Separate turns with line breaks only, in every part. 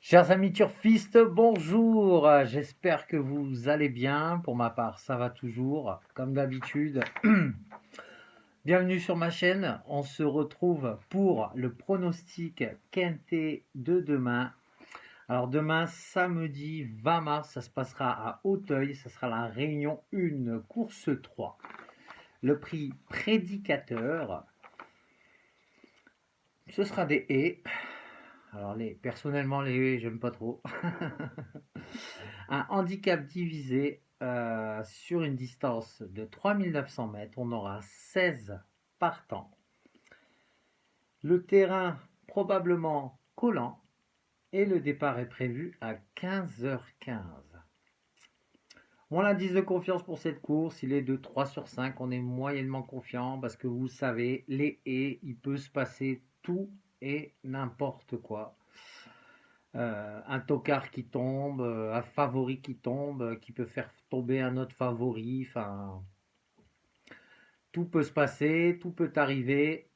Chers amis turfistes, bonjour. J'espère que vous allez bien. Pour ma part, ça va toujours, comme d'habitude. Bienvenue sur ma chaîne. On se retrouve pour le pronostic quintet de demain. Alors demain, samedi 20 mars, ça se passera à Auteuil. Ça sera la réunion 1, course 3. Le prix prédicateur, ce sera des haies. Alors personnellement, les haies, j'aime pas trop. Un handicap divisé sur une distance de 3900 mètres. On aura 16 partants. Le terrain probablement collant et le départ est prévu à 15h15. Mon indice de confiance pour cette course, il est de 3 sur 5. On est moyennement confiant parce que vous savez, les haies, il peut se passer tout et n'importe quoi. Un tocard qui tombe, un favori qui tombe, qui peut faire tomber un autre favori. Enfin, tout peut se passer, tout peut arriver.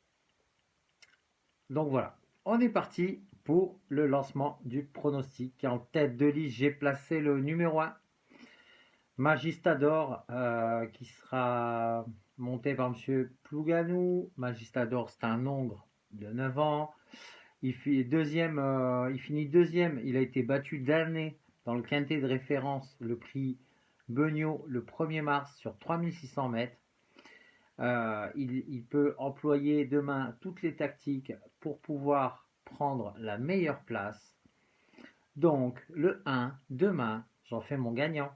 Donc voilà, on est parti pour le lancement du pronostic. En tête de liste, j'ai placé le numéro 1, Magistador, qui sera monté par M. Plouganou. Magistador, c'est un Hongre de 9 ans. Il finit deuxième. Il a été battu d'année dans le quintet de référence, le prix Beugnot, le 1er mars sur 3600 mètres. Il peut employer demain toutes les tactiques pour pouvoir prendre la meilleure place. Donc le 1, demain, j'en fais mon gagnant.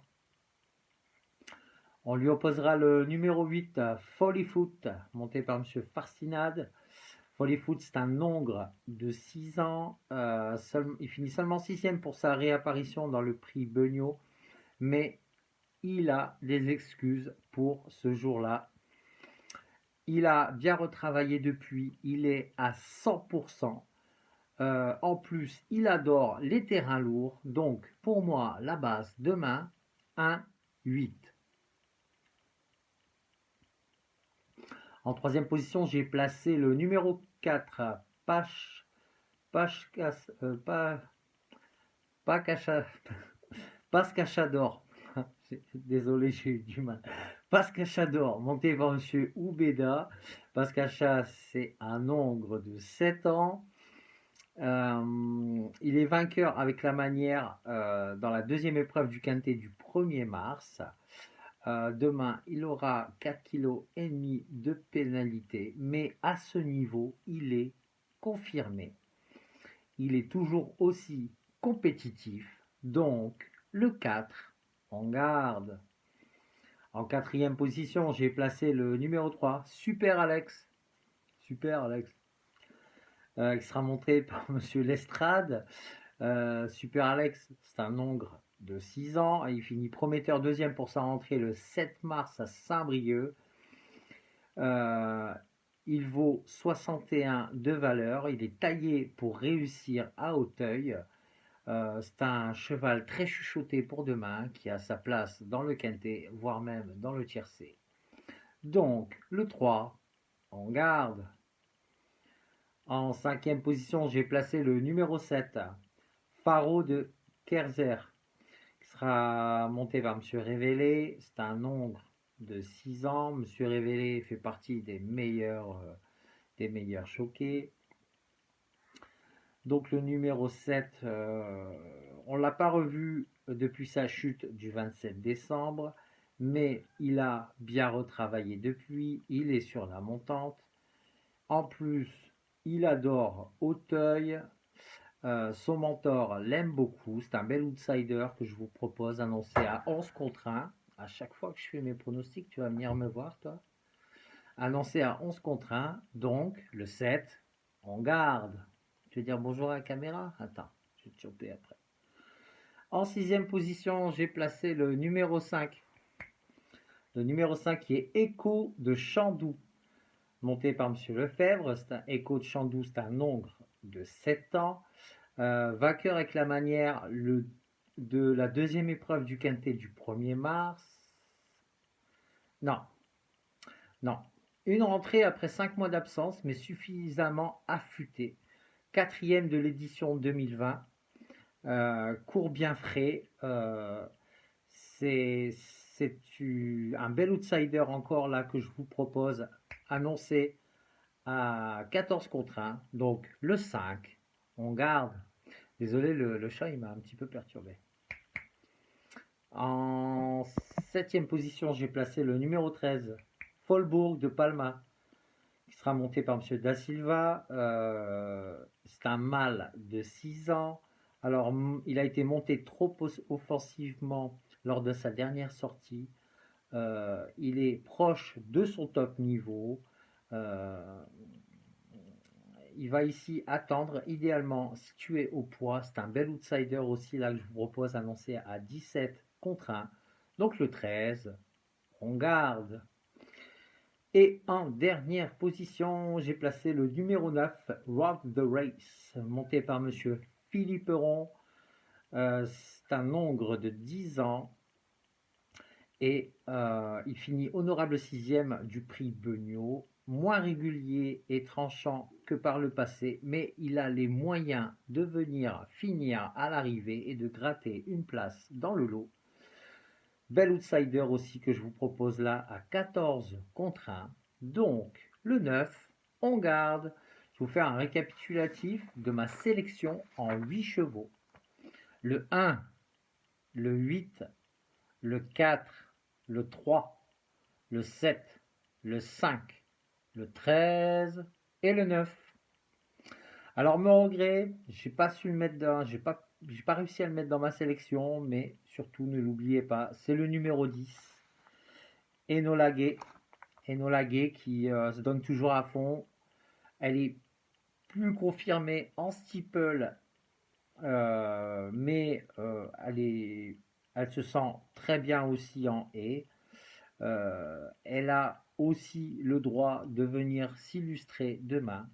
On lui opposera le numéro 8, Follyfoot, monté par M. Farcinade. Follyfoot, c'est un Hongre de 6 ans. Il finit seulement 6e pour sa réapparition dans le prix Beugnot, mais il a des excuses pour ce jour-là. Il a bien retravaillé depuis, il est à 100%. En plus, il adore les terrains lourds. Donc, pour moi, la base demain, 1-8. En troisième position, j'ai placé le numéro 4, Pascachador. Désolé, j'ai eu du mal. Pascachador, monté par M. Oubeda. Pascacha, c'est un Hongre de 7 ans. Il est vainqueur avec la manière dans la deuxième épreuve du quintet du 1er mars. Demain, il aura 4,5 kg de pénalité, mais à ce niveau, il est confirmé. Il est toujours aussi compétitif, donc le 4, on garde. En quatrième position, j'ai placé le numéro 3, Super Alex. Super Alex. Qui sera montré par Monsieur Lestrade. Super Alex, c'est un Hongre de 6 ans. Il finit prometteur deuxième pour sa rentrée le 7 mars à Saint-Brieuc. Il vaut 61 de valeur. Il est taillé pour réussir à Auteuil. C'est un cheval très chuchoté pour demain qui a sa place dans le quintet, voire même dans le tiercé. Donc, le 3, on garde. En cinquième position, j'ai placé le numéro 7, Faro de Kerzer, qui sera monté par M. Révélé. C'est un Hongre de 6 ans. M. Révélé fait partie des meilleurs choqués. Donc le numéro 7, on ne l'a pas revu depuis sa chute du 27 décembre, mais il a bien retravaillé depuis, il est sur la montante. En plus, il adore Auteuil. Son mentor l'aime beaucoup. C'est un bel outsider que je vous propose, annoncé à 11 contre 1. À chaque fois que je fais mes pronostics, tu vas venir me voir, toi. Annoncé à 11 contre 1. Donc, le 7, on garde. Tu veux dire bonjour à la caméra? Attends, je vais te choper après. En sixième position, j'ai placé le numéro 5. Le numéro 5 qui est Echo de Chandoux, monté par M. Lefebvre. C'est un Echo de Chandoux, c'est un Hongre de 7 ans. Vainqueur avec la manière de la deuxième épreuve du quintet du 1er mars. Non, non. Une rentrée après 5 mois d'absence, mais suffisamment affûtée. Quatrième de l'édition 2020. court bien frais. C'est un bel outsider encore là que je vous propose, annoncé à 14 contre 1. Donc le 5, on garde. Désolé, le chat il m'a un petit peu perturbé. En 7e position, j'ai placé le numéro 13, Folbourg de Palma, qui sera monté par M. Da Silva. C'est un mâle de 6 ans. Alors, il a été monté trop offensivement lors de sa dernière sortie. Il est proche de son top niveau. Il va ici attendre, idéalement situé au poids. C'est un bel outsider aussi, là, que je vous propose annoncé à 17 contre 1. Donc le 13, on garde. Et en dernière position, j'ai placé le numéro 9, Rock the Race, monté par monsieur Philippe Peron. C'est un hongre de 10 ans. Et il finit honorable 6e du prix Beugnot, moins régulier et tranchant que par le passé, mais il a les moyens de venir finir à l'arrivée et de gratter une place dans le lot. Bel outsider aussi que je vous propose là à 14 contre 1. Donc le 9, on garde. Je vais vous faire un récapitulatif de ma sélection en 8 chevaux. Le 1, le 8, le 4, le 3, le 7, le 5, le 13 et le 9. Alors, mon regret, j'ai pas su le mettre dans, j'ai pas réussi à le mettre dans ma sélection, mais surtout ne l'oubliez pas, c'est le numéro 10, Enola Gay qui se donne toujours à fond. Elle est plus confirmée en steeple, mais elle se sent très bien aussi en haie. Elle a aussi le droit de venir s'illustrer demain.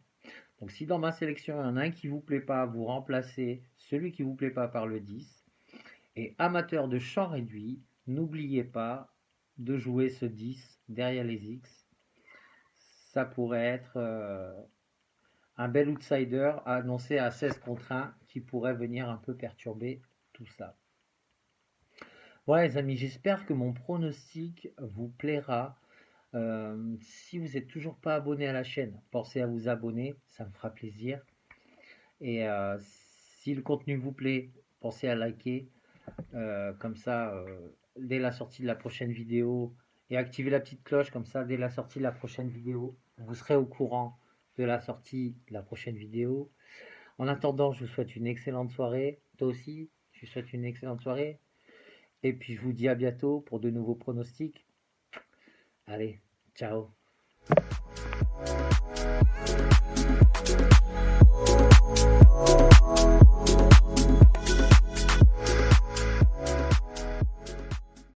Donc si dans ma sélection il y en a un qui ne vous plaît pas, vous remplacez celui qui ne vous plaît pas par le 10. Et amateur de champ réduit, n'oubliez pas de jouer ce 10 derrière les X. Ça pourrait être un bel outsider annoncé à 16 contre 1 qui pourrait venir un peu perturber tout ça. Voilà les amis, j'espère que mon pronostic vous plaira. Si vous n'êtes toujours pas abonné à la chaîne, pensez à vous abonner, ça me fera plaisir. Et si le contenu vous plaît, pensez à liker. Comme ça, dès la sortie de la prochaine vidéo, et activez la petite cloche, comme ça, dès la sortie de la prochaine vidéo, vous serez au courant de la sortie de la prochaine vidéo. En attendant, je vous souhaite une excellente soirée. Toi aussi, je vous souhaite une excellente soirée. Et puis, je vous dis à bientôt pour de nouveaux pronostics. Allez, ciao.